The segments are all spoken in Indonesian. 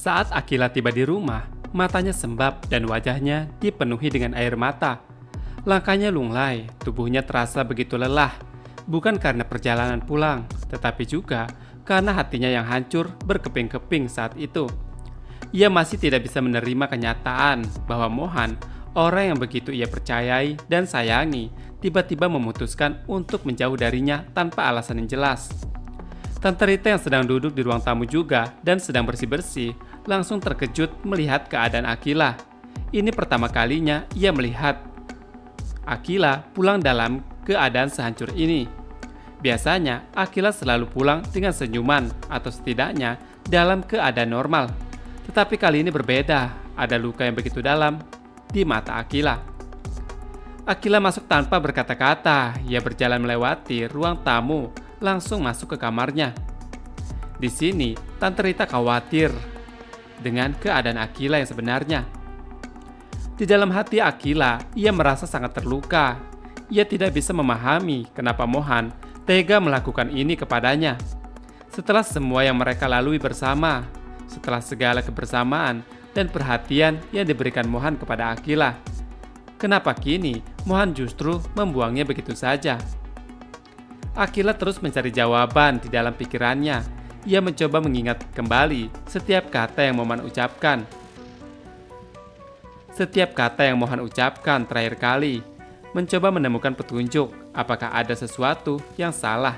Saat Akila tiba di rumah, matanya sembab dan wajahnya dipenuhi dengan air mata. Langkahnya lunglai, tubuhnya terasa begitu lelah, bukan karena perjalanan pulang, tetapi juga karena hatinya yang hancur berkeping-keping saat itu. Ia masih tidak bisa menerima kenyataan bahwa Mohan, orang yang begitu ia percayai dan sayangi, tiba-tiba memutuskan untuk menjauh darinya tanpa alasan yang jelas. Tante Rita yang sedang duduk di ruang tamu juga dan sedang bersih-bersih, langsung terkejut melihat keadaan Akila. Ini pertama kalinya ia melihat Akila pulang dalam keadaan sehancur ini. Biasanya, Akila selalu pulang dengan senyuman atau setidaknya dalam keadaan normal. Tetapi kali ini berbeda, ada luka yang begitu dalam di mata Akila. Akila masuk tanpa berkata-kata, ia berjalan melewati ruang tamu, langsung masuk ke kamarnya. Di sini, Tante Rita khawatir dengan keadaan Akila yang sebenarnya. Di dalam hati Akila, ia merasa sangat terluka. Ia tidak bisa memahami kenapa Mohan tega melakukan ini kepadanya. Setelah semua yang mereka lalui bersama, setelah segala kebersamaan dan perhatian yang diberikan Mohan kepada Akila, kenapa kini Mohan justru membuangnya begitu saja? Akila terus mencari jawaban di dalam pikirannya. Ia mencoba mengingat kembali setiap kata yang Mohan ucapkan. Setiap kata yang Mohan ucapkan terakhir kali, mencoba menemukan petunjuk apakah ada sesuatu yang salah.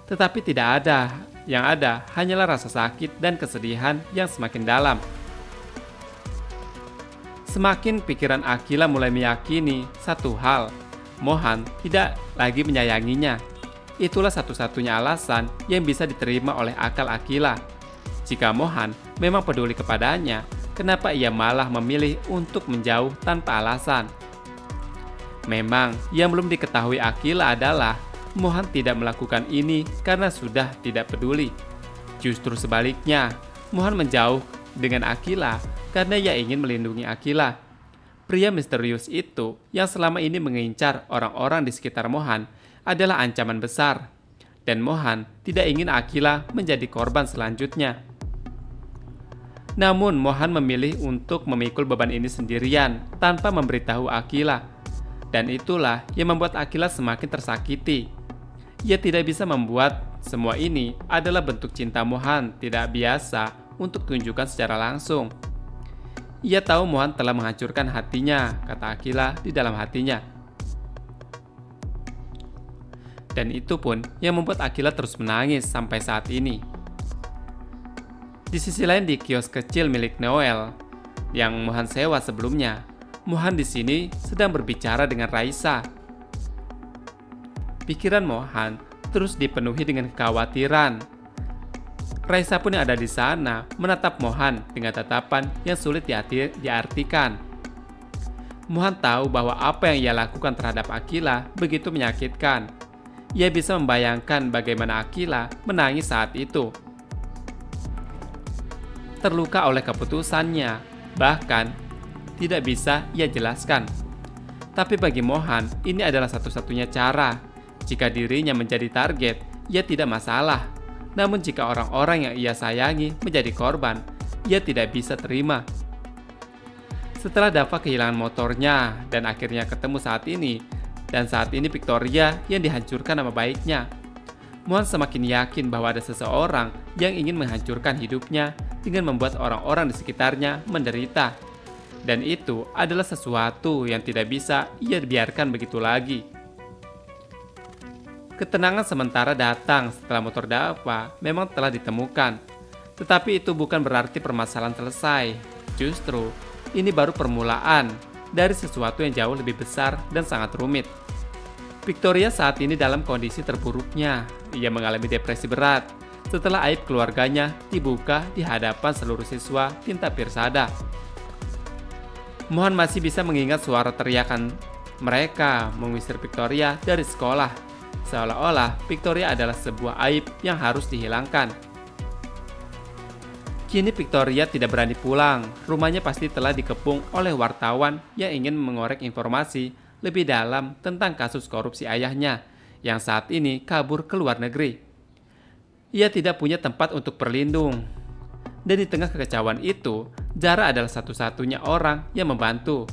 Tetapi tidak ada, yang ada hanyalah rasa sakit dan kesedihan yang semakin dalam. Semakin pikiran Akila mulai meyakini satu hal, Mohan tidak lagi menyayanginya. Itulah satu-satunya alasan yang bisa diterima oleh akal Akila. Jika Mohan memang peduli kepadanya, kenapa ia malah memilih untuk menjauh tanpa alasan? Memang yang belum diketahui Akila adalah Mohan tidak melakukan ini karena sudah tidak peduli. Justru sebaliknya, Mohan menjauh dengan Akila karena ia ingin melindungi Akila. Pria misterius itu yang selama ini mengincar orang-orang di sekitar Mohan adalah ancaman besar, dan Mohan tidak ingin Akila menjadi korban selanjutnya. Namun Mohan memilih untuk memikul beban ini sendirian tanpa memberitahu Akila, dan itulah yang membuat Akila semakin tersakiti. Ia tidak bisa membuat semua ini adalah bentuk cinta Mohan tidak biasa untuk tunjukkan secara langsung. Ia tahu Mohan telah menghancurkan hatinya, kata Akila di dalam hatinya. Dan itu pun yang membuat Akila terus menangis sampai saat ini. Di sisi lain di kios kecil milik Noel yang Mohan sewa sebelumnya, Mohan di sini sedang berbicara dengan Raisa. Pikiran Mohan terus dipenuhi dengan kekhawatiran. Raisa pun yang ada di sana menatap Mohan dengan tatapan yang sulit diartikan. Mohan tahu bahwa apa yang ia lakukan terhadap Akila begitu menyakitkan. Ia bisa membayangkan bagaimana Akila menangis saat itu. Terluka oleh keputusannya, bahkan tidak bisa ia jelaskan. Tapi bagi Mohan, ini adalah satu-satunya cara. Jika dirinya menjadi target, ia tidak masalah. Namun jika orang-orang yang ia sayangi menjadi korban, ia tidak bisa terima. Setelah Dava kehilangan motornya dan akhirnya ketemu saat ini Victoria yang dihancurkan nama baiknya, Mohan semakin yakin bahwa ada seseorang yang ingin menghancurkan hidupnya dengan membuat orang-orang di sekitarnya menderita. Dan itu adalah sesuatu yang tidak bisa ia biarkan begitu lagi. Ketenangan sementara datang setelah motor Dava memang telah ditemukan. Tetapi itu bukan berarti permasalahan selesai. Justru, ini baru permulaan dari sesuatu yang jauh lebih besar dan sangat rumit. Victoria saat ini dalam kondisi terburuknya. Ia mengalami depresi berat setelah aib keluarganya dibuka di hadapan seluruh siswa Tinta Pirsada. Mohan masih bisa mengingat suara teriakan mereka mengusir Victoria dari sekolah, seolah-olah Victoria adalah sebuah aib yang harus dihilangkan. Kini Victoria tidak berani pulang, rumahnya pasti telah dikepung oleh wartawan yang ingin mengorek informasi lebih dalam tentang kasus korupsi ayahnya yang saat ini kabur ke luar negeri. Ia tidak punya tempat untuk berlindung. Dan di tengah kekacauan itu, Zara adalah satu-satunya orang yang membantu.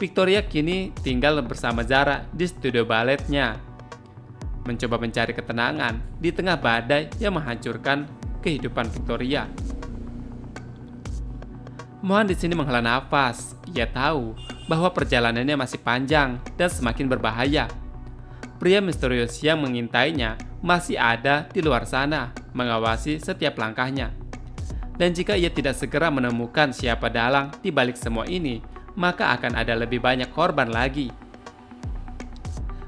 Victoria kini tinggal bersama Zara di studio baletnya, mencoba mencari ketenangan di tengah badai yang menghancurkan kehidupan Victoria. Mohan di sini menghela nafas. Ia tahu bahwa perjalanannya masih panjang dan semakin berbahaya. Pria misterius yang mengintainya masih ada di luar sana, mengawasi setiap langkahnya. Dan jika ia tidak segera menemukan siapa dalang di balik semua ini, maka akan ada lebih banyak korban lagi.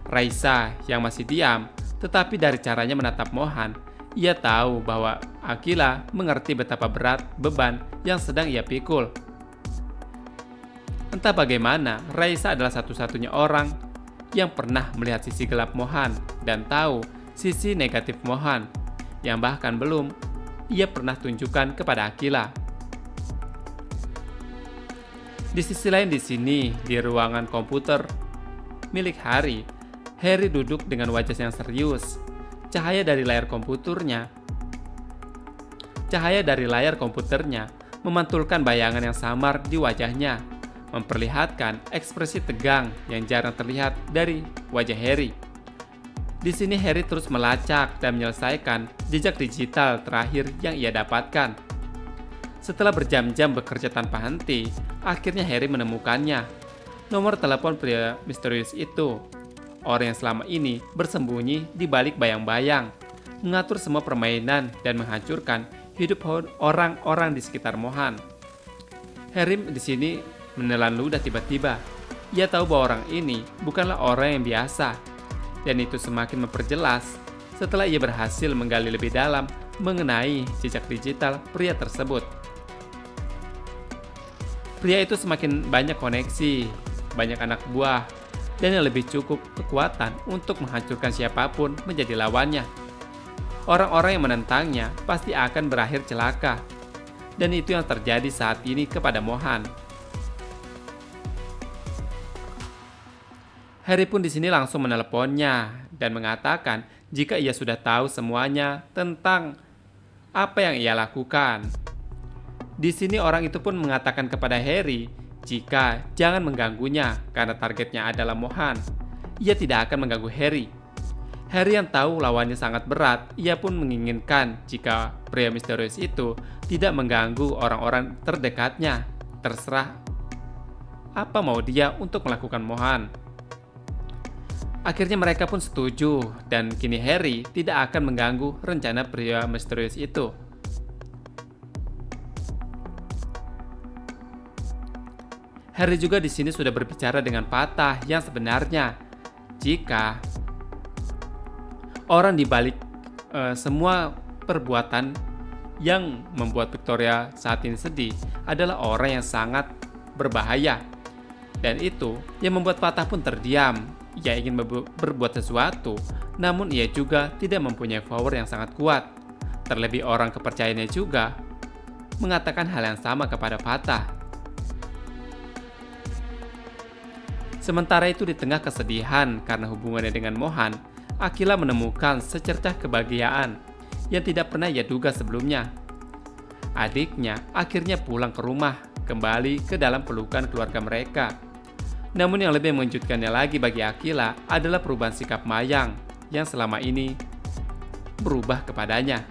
Raisa yang masih diam, tetapi dari caranya menatap Mohan, ia tahu bahwa Akila mengerti betapa berat beban yang sedang ia pikul. Entah bagaimana, Raisa adalah satu-satunya orang yang pernah melihat sisi gelap Mohan dan tahu sisi negatif Mohan, yang bahkan belum ia pernah tunjukkan kepada Akila. Di sisi lain di sini, di ruangan komputer milik Harry duduk dengan wajah yang serius. Cahaya dari layar komputernya memantulkan bayangan yang samar di wajahnya, memperlihatkan ekspresi tegang yang jarang terlihat dari wajah Harry. Di sini Harry terus melacak dan menyelesaikan jejak digital terakhir yang ia dapatkan. Setelah berjam-jam bekerja tanpa henti, akhirnya Harry menemukannya. Nomor telepon pria misterius itu. Orang yang selama ini bersembunyi di balik bayang-bayang, mengatur semua permainan dan menghancurkan hidup orang-orang di sekitar Mohan. Harry di sini menelan ludah tiba-tiba. Ia tahu bahwa orang ini bukanlah orang yang biasa. Dan itu semakin memperjelas setelah ia berhasil menggali lebih dalam mengenai jejak digital pria tersebut. Pria itu semakin banyak koneksi, banyak anak buah, dan yang lebih cukup kekuatan untuk menghancurkan siapapun menjadi lawannya. Orang-orang yang menentangnya pasti akan berakhir celaka. Dan itu yang terjadi saat ini kepada Mohan. Harry pun di sini langsung menelponnya dan mengatakan jika ia sudah tahu semuanya tentang apa yang ia lakukan. Di sini orang itu pun mengatakan kepada Harry jika jangan mengganggunya karena targetnya adalah Mohan. Ia tidak akan mengganggu Harry. Harry yang tahu lawannya sangat berat, ia pun menginginkan jika pria misterius itu tidak mengganggu orang-orang terdekatnya. Terserah apa mau dia untuk melakukan Mohan. Akhirnya mereka pun setuju dan kini Harry tidak akan mengganggu rencana pria misterius itu. Harry juga di sini sudah berbicara dengan Patah yang sebenarnya. Jika orang di balik semua perbuatan yang membuat Victoria saat ini sedih adalah orang yang sangat berbahaya. Dan itu yang membuat Patah pun terdiam. Ia ingin berbuat sesuatu, namun ia juga tidak mempunyai power yang sangat kuat. Terlebih orang kepercayaannya juga mengatakan hal yang sama kepada Patah. Sementara itu di tengah kesedihan karena hubungannya dengan Mohan, Akila menemukan secercah kebahagiaan yang tidak pernah ia duga sebelumnya. Adiknya akhirnya pulang ke rumah, kembali ke dalam pelukan keluarga mereka. Namun yang lebih mengejutkannya lagi bagi Akila adalah perubahan sikap Mayang yang selama ini berubah kepadanya.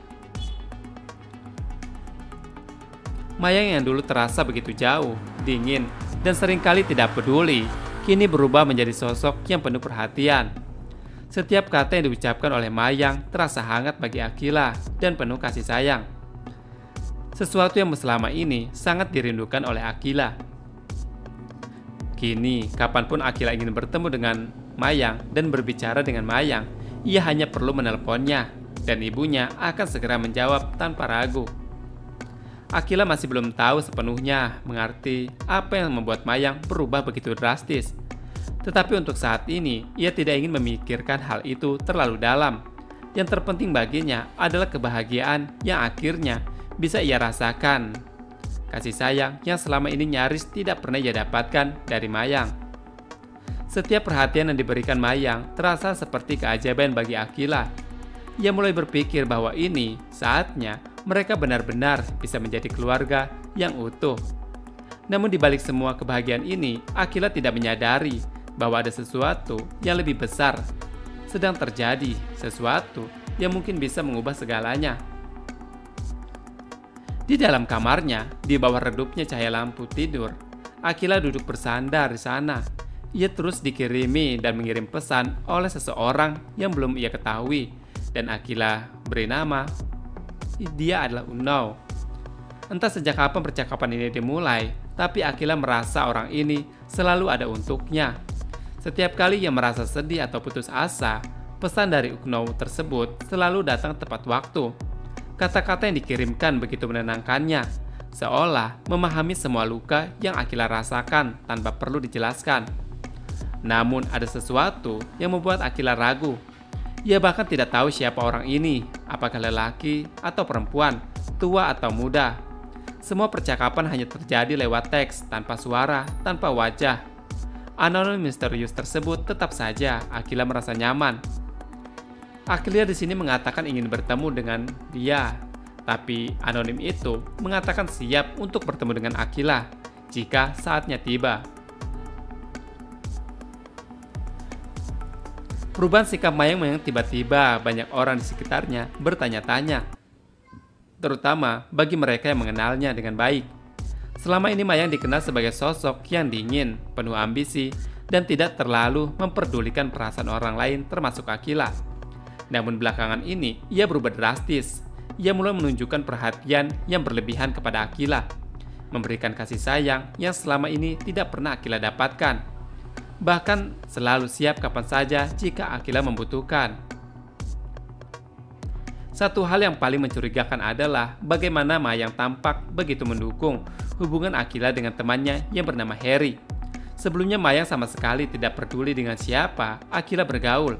Mayang yang dulu terasa begitu jauh, dingin, dan seringkali tidak peduli, kini berubah menjadi sosok yang penuh perhatian. Setiap kata yang diucapkan oleh Mayang terasa hangat bagi Akila dan penuh kasih sayang. Sesuatu yang selama ini sangat dirindukan oleh Akila. Kini, kapanpun Akila ingin bertemu dengan Mayang dan berbicara dengan Mayang, ia hanya perlu menelponnya, dan ibunya akan segera menjawab tanpa ragu. Akila masih belum tahu sepenuhnya mengerti apa yang membuat Mayang berubah begitu drastis. Tetapi untuk saat ini, ia tidak ingin memikirkan hal itu terlalu dalam. Yang terpenting baginya adalah kebahagiaan yang akhirnya bisa ia rasakan. Kasih sayang yang selama ini nyaris tidak pernah ia dapatkan dari Mayang. Setiap perhatian yang diberikan Mayang terasa seperti keajaiban bagi Akila. Ia mulai berpikir bahwa ini saatnya Mereka benar-benar bisa menjadi keluarga yang utuh. Namun di balik semua kebahagiaan ini, Akila tidak menyadari bahwa ada sesuatu yang lebih besar sedang terjadi, sesuatu yang mungkin bisa mengubah segalanya. Di dalam kamarnya, di bawah redupnya cahaya lampu tidur, Akila duduk bersandar di sana. Ia terus dikirimi dan mengirim pesan oleh seseorang yang belum ia ketahui, dan Akila beri nama. Dia adalah Unknown. Entah sejak kapan percakapan ini dimulai, tapi Akila merasa orang ini selalu ada untuknya. Setiap kali ia merasa sedih atau putus asa, pesan dari Unknown tersebut selalu datang tepat waktu. Kata-kata yang dikirimkan begitu menenangkannya, seolah memahami semua luka yang Akila rasakan tanpa perlu dijelaskan. Namun ada sesuatu yang membuat Akila ragu. Ia bahkan tidak tahu siapa orang ini, apakah lelaki atau perempuan, tua atau muda. Semua percakapan hanya terjadi lewat teks, tanpa suara, tanpa wajah. Anonim misterius tersebut tetap saja Akila merasa nyaman. Akila di sini mengatakan ingin bertemu dengan dia, tapi anonim itu mengatakan siap untuk bertemu dengan Akila jika saatnya tiba. Perubahan sikap Mayang yang tiba-tiba banyak orang di sekitarnya bertanya-tanya, terutama bagi mereka yang mengenalnya dengan baik. Selama ini Mayang dikenal sebagai sosok yang dingin, penuh ambisi, dan tidak terlalu memperdulikan perasaan orang lain termasuk Akila. Namun belakangan ini ia berubah drastis. Ia mulai menunjukkan perhatian yang berlebihan kepada Akila, memberikan kasih sayang yang selama ini tidak pernah Akila dapatkan. Bahkan selalu siap kapan saja jika Akila membutuhkan. Satu hal yang paling mencurigakan adalah bagaimana Mayang tampak begitu mendukung hubungan Akila dengan temannya yang bernama Harry. Sebelumnya Mayang sama sekali tidak peduli dengan siapa Akila bergaul.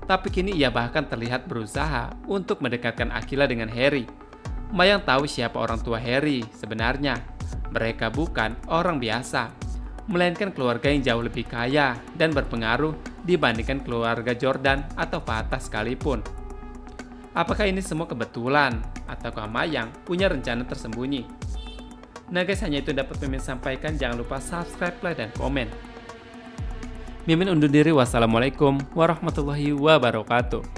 Tapi kini ia bahkan terlihat berusaha untuk mendekatkan Akila dengan Harry. Mayang tahu siapa orang tua Harry sebenarnya. Mereka bukan orang biasa, melainkan keluarga yang jauh lebih kaya dan berpengaruh dibandingkan keluarga Jordan atau Fatah sekalipun. Apakah ini semua kebetulan, ataukah Mayang punya rencana tersembunyi? Nah guys, hanya itu dapat Mimin sampaikan. Jangan lupa subscribe, like, dan komen. Mimin undur diri. Wassalamualaikum warahmatullahi wabarakatuh.